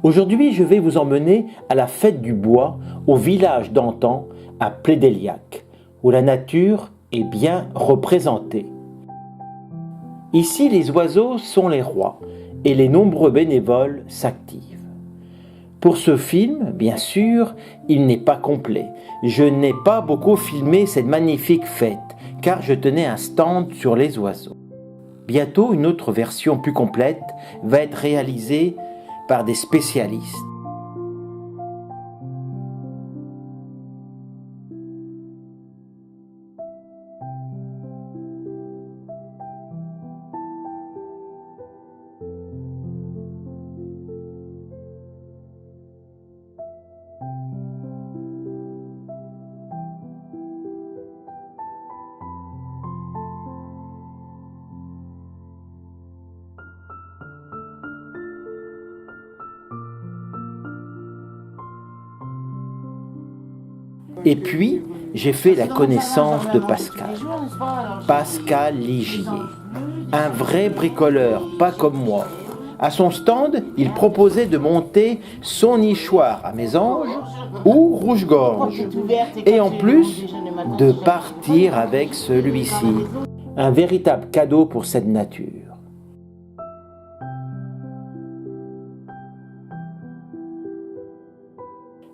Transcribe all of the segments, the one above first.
Aujourd'hui, je vais vous emmener à la fête du bois, au village d'antan, à Plédéliac, où la nature est bien représentée. Ici, les oiseaux sont les rois et les nombreux bénévoles s'activent. Pour ce film, bien sûr, il n'est pas complet. Je n'ai pas beaucoup filmé cette magnifique fête, car je tenais un stand sur les oiseaux. Bientôt, une autre version plus complète va être réalisée par des spécialistes. Et puis, j'ai fait la connaissance de Pascal. Pascal Ligier, un vrai bricoleur, pas comme moi. À son stand, il proposait de monter son nichoir à mésange ou rouge-gorge. Et en plus, de partir avec celui-ci. Un véritable cadeau pour cette nature.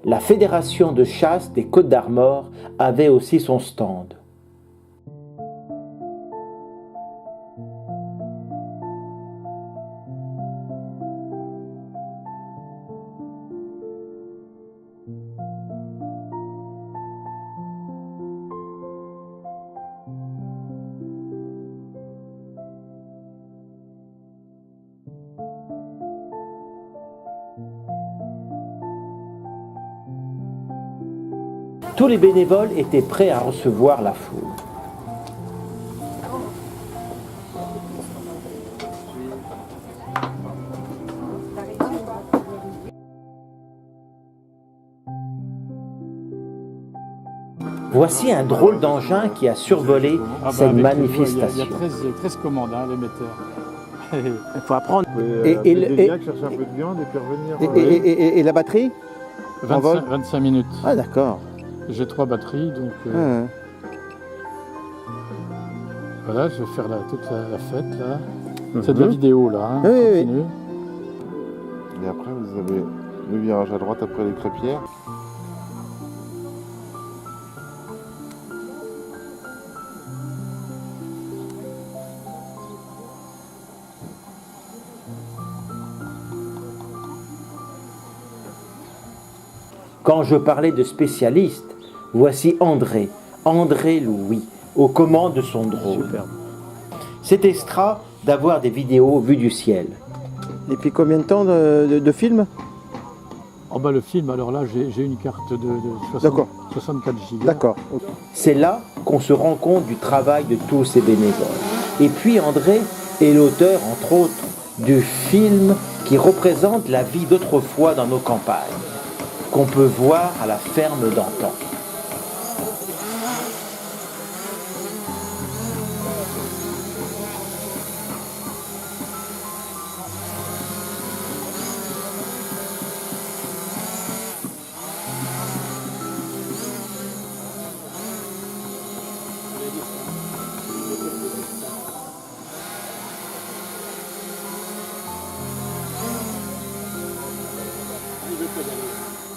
La Fédération de chasse des Côtes-d'Armor avait aussi son stand. Tous les bénévoles étaient prêts à recevoir la foule. Voici un drôle d'engin qui a survolé cette manifestation. Il y a 13 commandes, hein, l'émetteur. Il faut apprendre. Chercher un peu de viande et puis revenir. Et la batterie 25 minutes. Ah d'accord. J'ai 3 batteries, donc voilà, je vais faire toute la fête là. C'est de la vidéo là, hein, continue. Et après vous avez le virage à droite après les crêpières. Quand je parlais de spécialistes, voici André Louis, aux commandes de son drone. Superbe. C'est extra d'avoir des vidéos vues du ciel. Et puis combien de temps de film? Oh bah le film, alors là j'ai une carte de 64 Go. D'accord. C'est là qu'on se rend compte du travail de tous ces bénévoles. Et puis André est l'auteur, entre autres, du film qui représente la vie d'autrefois dans nos campagnes, qu'on peut voir à la ferme d'antan.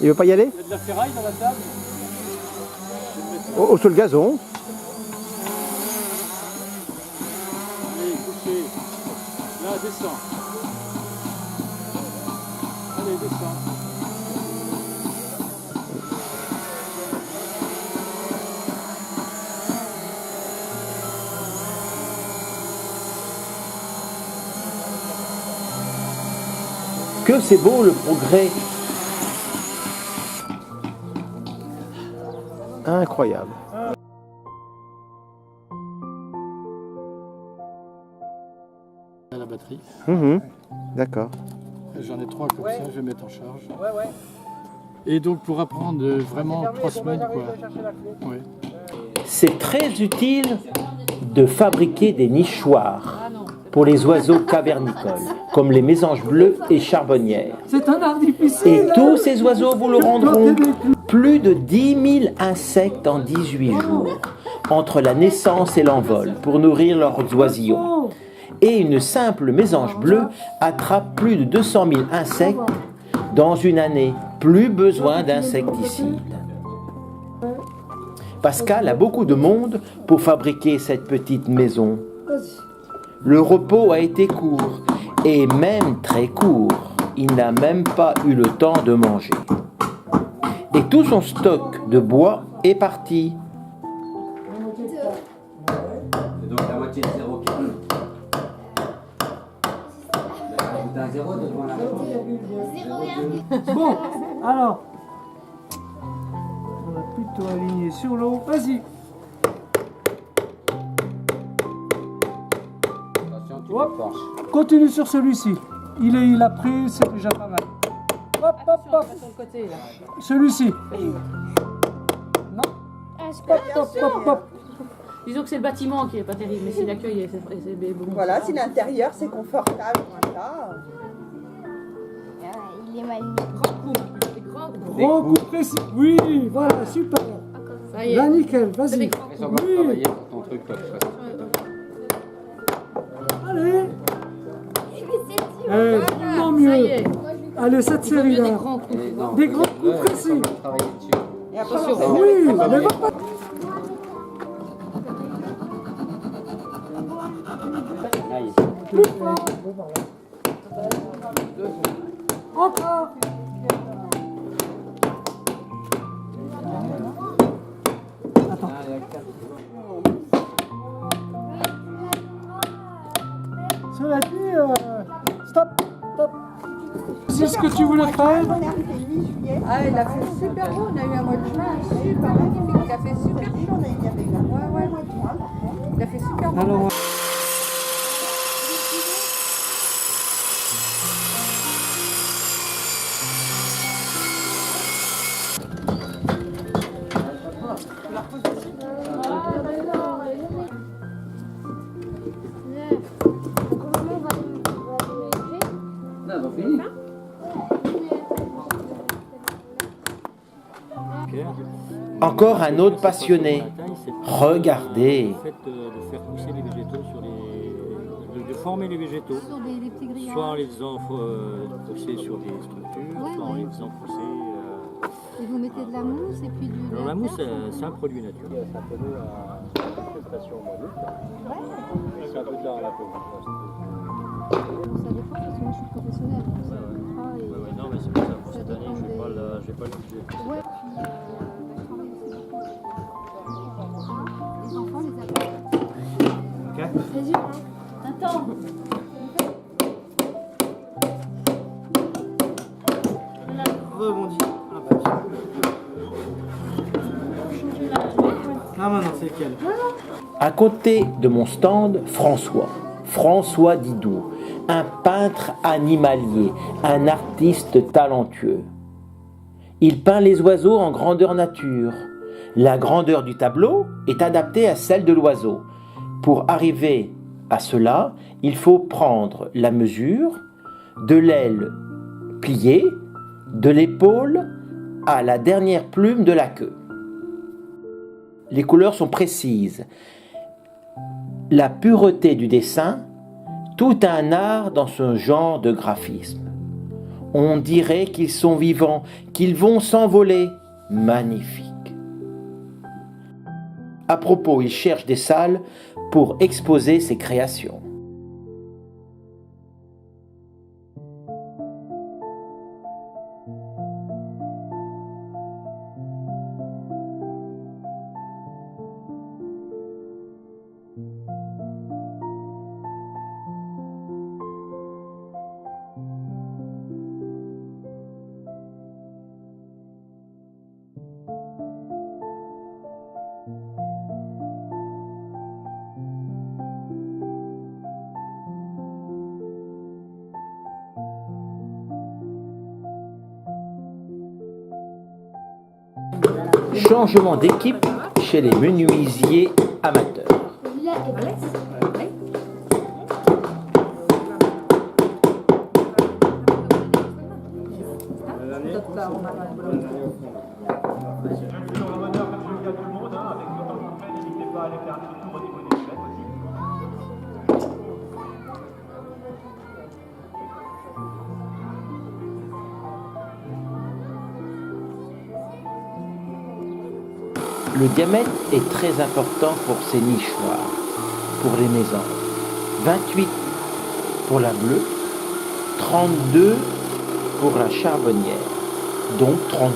Il veut pas y aller? Il y a de la ferraille dans la table? Sur le gazon. Allez, couchez. Là, descends. Allez, descends. Que c'est beau le progrès! Incroyable. La batterie. D'accord. J'en ai 3 comme ça, je vais mettre en charge. Et donc pour apprendre vraiment 3 semaines quoi. Ouais. C'est très utile de fabriquer des nichoirs pour les oiseaux cavernicoles. comme les mésanges bleus et charbonnières. C'est un art difficile. Et tous ces oiseaux vous le rendront. Plus de 10 000 insectes en 18 jours, entre la naissance et l'envol, pour nourrir leurs oisillons. Et une simple mésange bleue attrape plus de 200 000 insectes dans une année. Plus besoin d'insecticides. Pascal a beaucoup de monde pour fabriquer cette petite maison. Le repos a été court, et même très court. Il n'a même pas eu le temps de manger. Et tout son stock de bois est parti. C'est donc la moitié de 0,4. Un 0 devant la réponse. Bon, alors, on va plutôt aligner sur l'eau. Vas-y. Hop. Continue sur celui-ci. Il a pris, c'est déjà pas mal. Hop, hop, hop. Celui-ci. Non. Hop, hop, hop, hop. Disons que c'est le bâtiment qui est pas terrible, mais c'est l'accueil. C'est bon. Voilà, si l'intérieur c'est confortable, voilà. Il est mal. Grand coup précis. Oui, voilà, super. Ça y est. Là, nickel, vas-y. On va Oui. travailler pour ton truc, toi. Allez. Mais Vraiment Ça y mieux. est. Allez, cette Il faut mieux série-là. des grands coups. Des grands coups précis. Travailler dessus. Et après, on Attention. fait Oui, mais va pas. Nice. Plus fort. Encore. Cela dit, stop, stop. C'est ce que tu voulais faire. Ah, il a fait super beau, on a eu un mois de juin super magnifique, il a fait super chaud, on a eu ouais, mois de juin. Il a fait super beau. Alors, Encore un autre passionné. Regardez. Le fait de faire pousser les végétaux sur les... de former les végétaux, Sur des petits grillages. soit en les faisant pousser sur des structures, Ouais, soit en ouais. les faisant pousser... Et vous mettez de la mousse et puis du. Alors la mousse, terre. c'est un produit naturel. C'est un peu nous à prestation au mois d'août. C'est un peu tard à la peau. Ça dépend parce que moi je suis professionnelle. Donc ça dépendra et- Ouais, non, mais c'est pour ça. Pour Ça cette année, dépend je vais des- pas le budget. Ouais, puis je travaille aussi beaucoup. Les enfants, les adultes. C'est dur, hein. Attends. Rebondis. Ah, maintenant, c'est lequel? À côté de mon stand, François Didou, un peintre animalier, un artiste talentueux. Il peint les oiseaux en grandeur nature. La grandeur du tableau est adaptée à celle de l'oiseau. Pour arriver à cela, il faut prendre la mesure de l'aile pliée, de l'épaule à la dernière plume de la queue. Les couleurs sont précises. La pureté du dessin, tout un art dans ce genre de graphisme. On dirait qu'ils sont vivants, qu'ils vont s'envoler. Magnifique. À propos, il cherche des salles pour exposer ses créations. Changement d'équipe chez les menuisiers amateurs. Le diamètre est très important pour ces nichoirs, pour les maisons. 28 pour la bleue, 32 pour la charbonnière. Donc 32,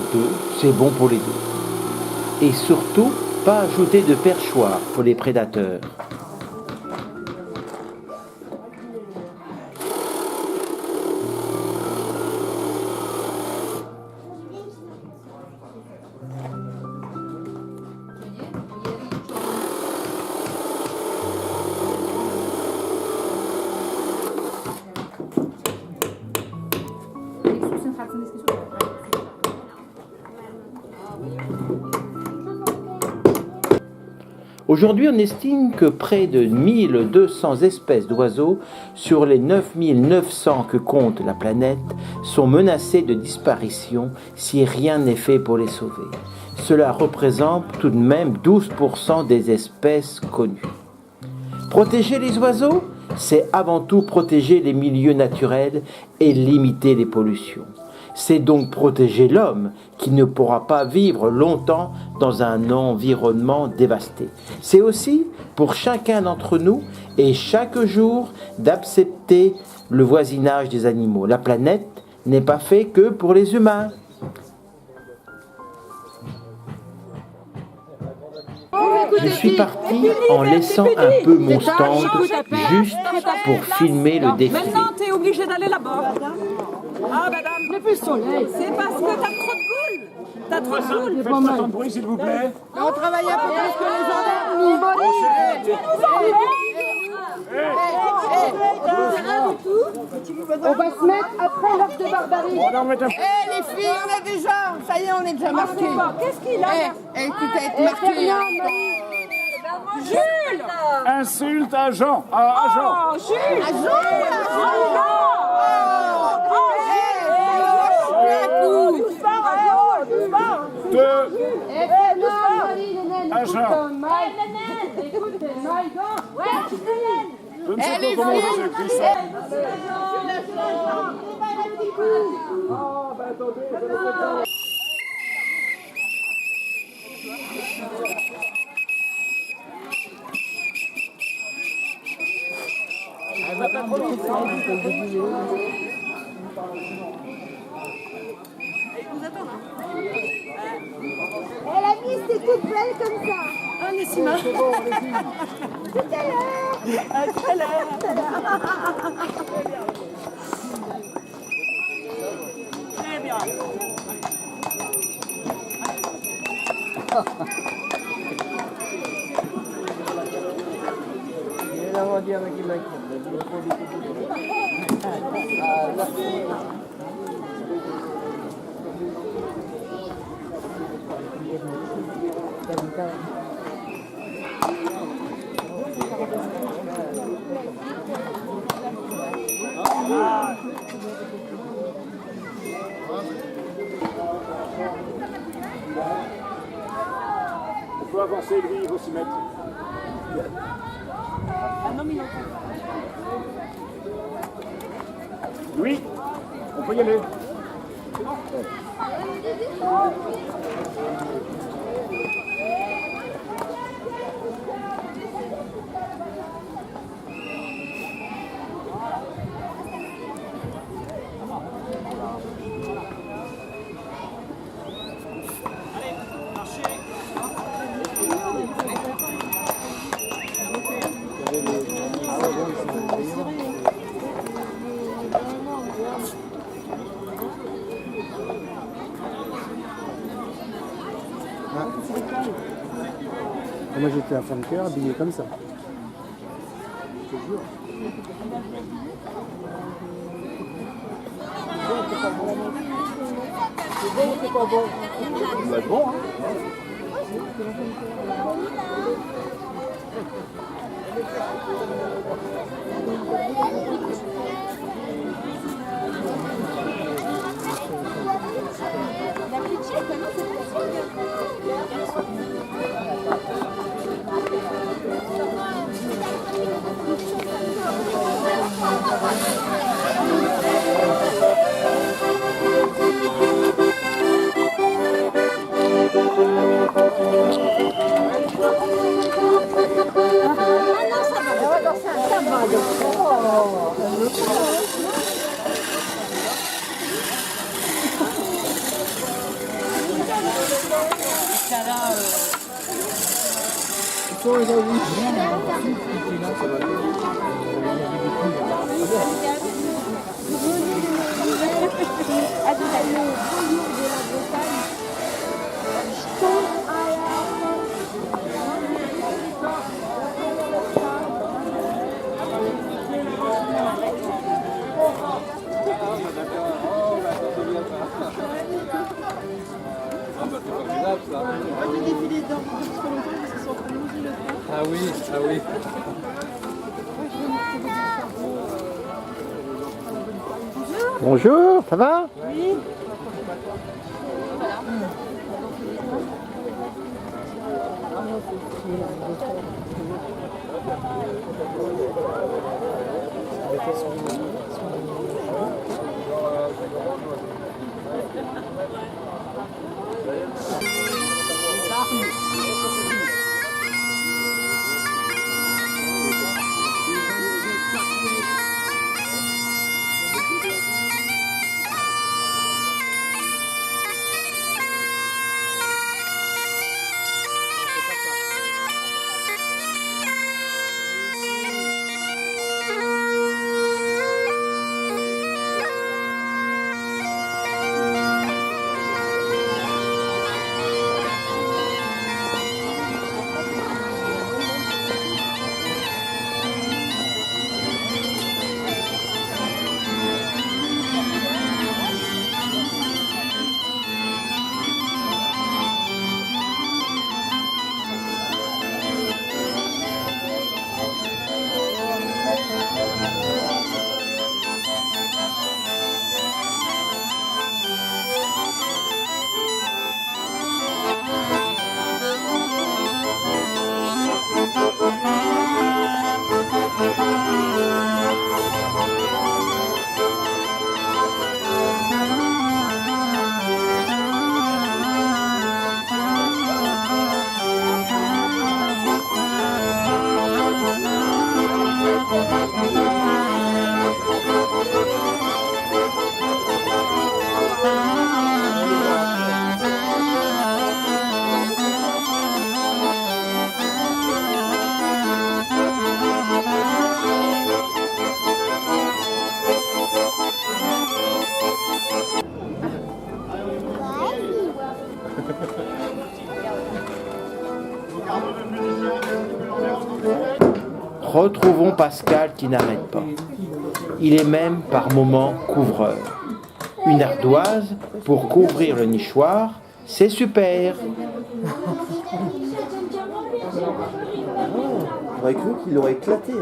c'est bon pour les deux. Et surtout, pas ajouter de perchoir pour les prédateurs. Aujourd'hui, on estime que près de 1200 espèces d'oiseaux sur les 9900 que compte la planète sont menacées de disparition si rien n'est fait pour les sauver. Cela représente tout de même 12% des espèces connues. Protéger les oiseaux, c'est avant tout protéger les milieux naturels et limiter les pollutions. C'est donc protéger l'homme qui ne pourra pas vivre longtemps dans un environnement dévasté. C'est aussi pour chacun d'entre nous et chaque jour d'accepter le voisinage des animaux. La planète n'est pas faite que pour les humains. Je suis parti en laissant un peu mon stand juste pour filmer le défilé. Maintenant, tu es obligé d'aller là-bas. Ah, madame, le plus soleil. C'est parce que t'as trop de goules. T'as trop de goules. Faites pas tant de bruit, s'il vous plaît. On travaille un peu plus que les autres. On va se mettre après l'heure de barbarie. Les filles, on a déjà. Ça y est, on est déjà marqués. Qu'est-ce qu'il a? Tout a été marqué. Jules! Insulte à Jean. À Jean. Oh, Jules! À Jean! À Jean. Je ne sais pas comment vous écrivez ça. La vie, c'est toute belle comme ça. On est si mal. Tout à l'heure. À tout à l'heure. Très bien. On peut avancer, lui, il faut s'y mettre. Oui, on peut y aller. Moi j'étais à Funker habillé comme ça. Je te jure. C'est bon ou c'est pas bon? Ça va être bon, hein? Ah oui, ah oui. Bonjour, ça va? Oui. Retrouvons Pascal qui n'arrête pas. Il est même par moments couvreur. Une ardoise pour couvrir le nichoir, c'est super. J'aurais cru qu'il aurait éclaté.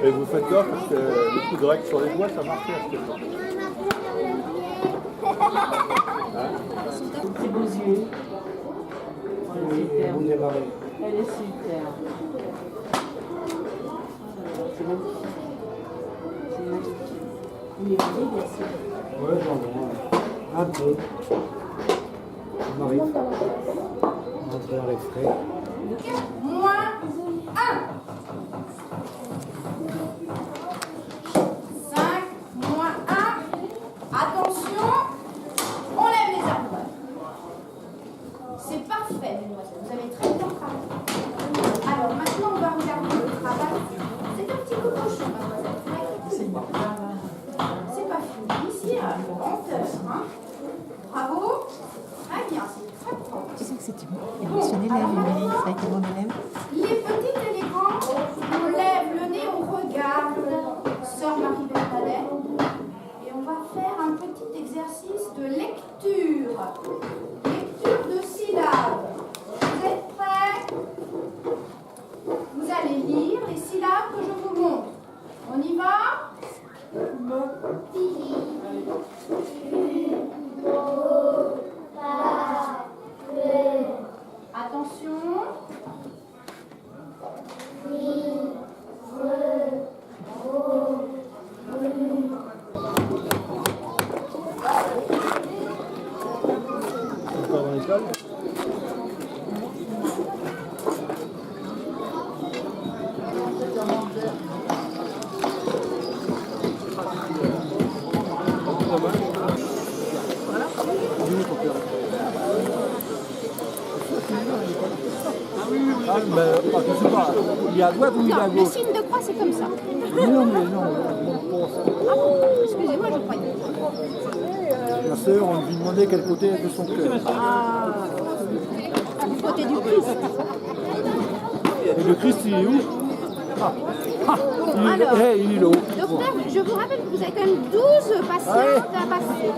Et vous faites gaffe parce que le coup direct sur les doigts, ça marchait à ce temps. Ses beaux yeux. Elle est super. Elle est super. C'est magnifique. C'est magnifique. Il est beau, bien sûr. Ouais, j'en ai un peu. On arrive. On va faire l'extrait. Moins 1. 5, moins 1. Attention, on lève les ardoises. C'est parfait, mesdemoiselles. Vous avez très bien travaillé. Alors maintenant, on va regarder le travail. C'est un petit peu cochon, mademoiselle. C'est pas fini ici, à lenteur. Hein. Bravo. Très bien, c'est très propre. Tu sais que c'était émotionnel, Émilie, ça a été mon élève. Les petites et les grandes, on lève le nez, on regarde Sœur Marie-Bernadette et on va faire lecture de syllabes. Vous êtes prêts? Vous allez lire les syllabes que je vous montre. On y va? Attention. Encore dans l'école. Ah, mais, je sais pas, il est à droite ou il est à Non, le gauche? signe de croix, c'est comme ça. Non, mais non. Ah bon? Excusez-moi, je croyais. Ma sœur, on lui demandait quel côté de son cœur. Ah, du côté du Christ. Et le Christ, il est où? Alors, il est là-haut. docteur, je vous rappelle que vous avez quand même 12 patientes à passer.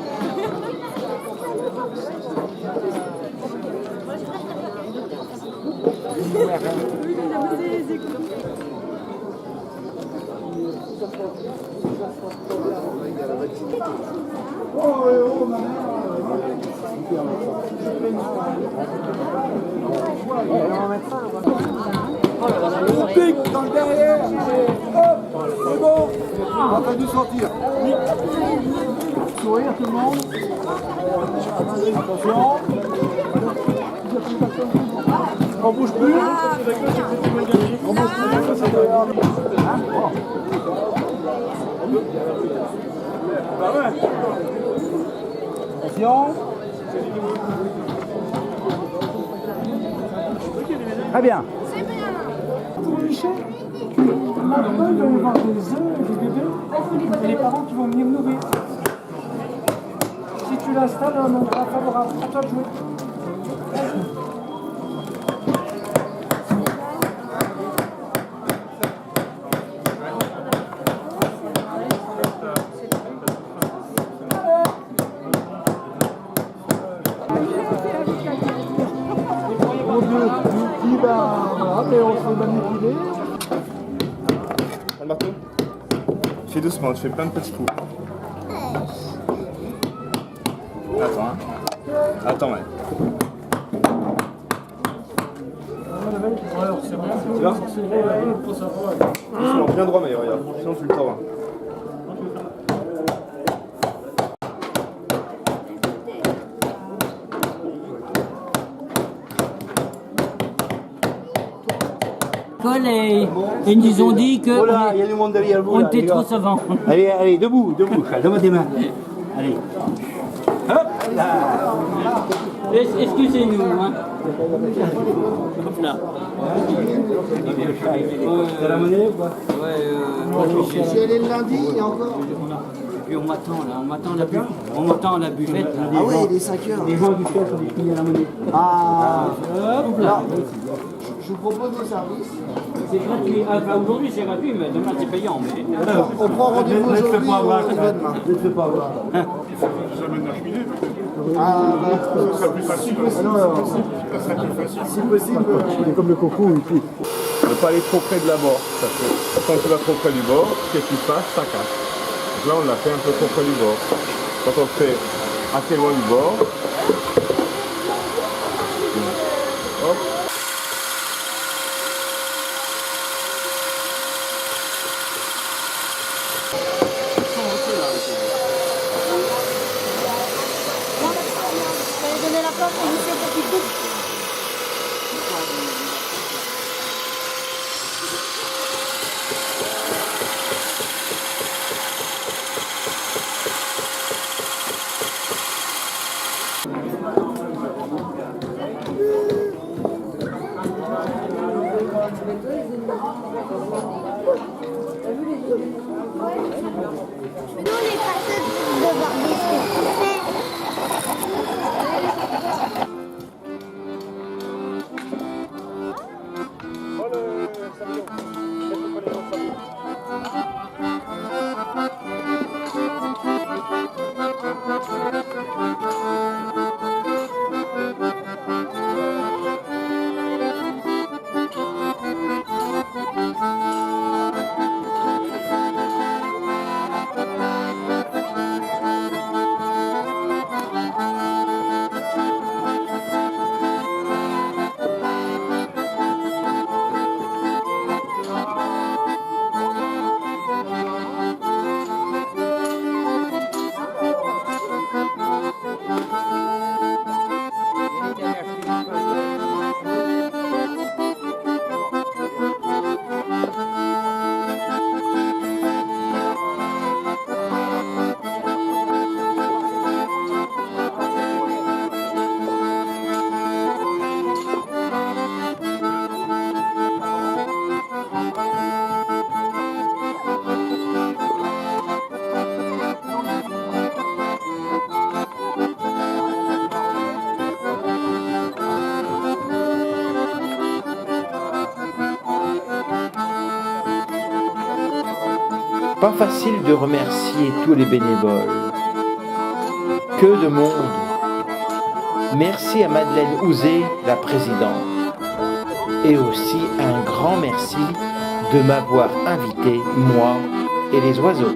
On pique dans le derrière. Hop, c'est bon. On va dû sortir. Sourire tout le monde. Attention. On bouge plus. On bouge plus. Attention. Très bien. Pour licher, maintenant il va y avoir des œufs et des bébés et les parents qui vont venir nourrir. Si tu l'installes, un endroit favorable, à toi de jouer. Mais on se fait manipuler. Le marteau. Fais doucement, tu fais plein de petits coups. Attends, hein. Attends, ouais. Tu vas bien droit, mais regarde. Sinon, tu le tords. Et ils nous ont dit que Voilà, il y a du monde derrière vous. on était trop savants. Allez, allez, debout, donne-moi tes mains. Allez. Hop là. Excusez-nous. Hein. Hop là. T'as la monnaie ou quoi? Ouais. Si elle est le lundi, il y a encore. Et puis on m'attend là, on m'attend à la buvette. Là. Ah ouais, il est 5 heures. Les gens du chef ont défini à la monnaie. Ah, hop là. Je vous propose des services. C'est gratuit. Enfin, aujourd'hui c'est gratuit, mais demain c'est payant. Mais... On prend rendez-vous aujourd'hui ou demain? Je ne te fais pas avoir. J'amène la cheminée, Ah, bah, ce serait plus facile. Si possible, il est comme le coco, il pique. Ne pas aller trop près de la bord. Parce que quand tu vas trop près du bord, qu'est-ce qui se passe? Ça casse. Donc là, on l'a fait un peu trop près du bord. Quand on le fait assez loin du bord, hop. Donner la porte à monsieur pour qu'il coupe. Nous, les passeurs de barbecue. Pas facile de remercier tous les bénévoles. Que de monde. Merci à Madeleine Houzé, la présidente. Et aussi un grand merci de m'avoir invité, moi et les oiseaux.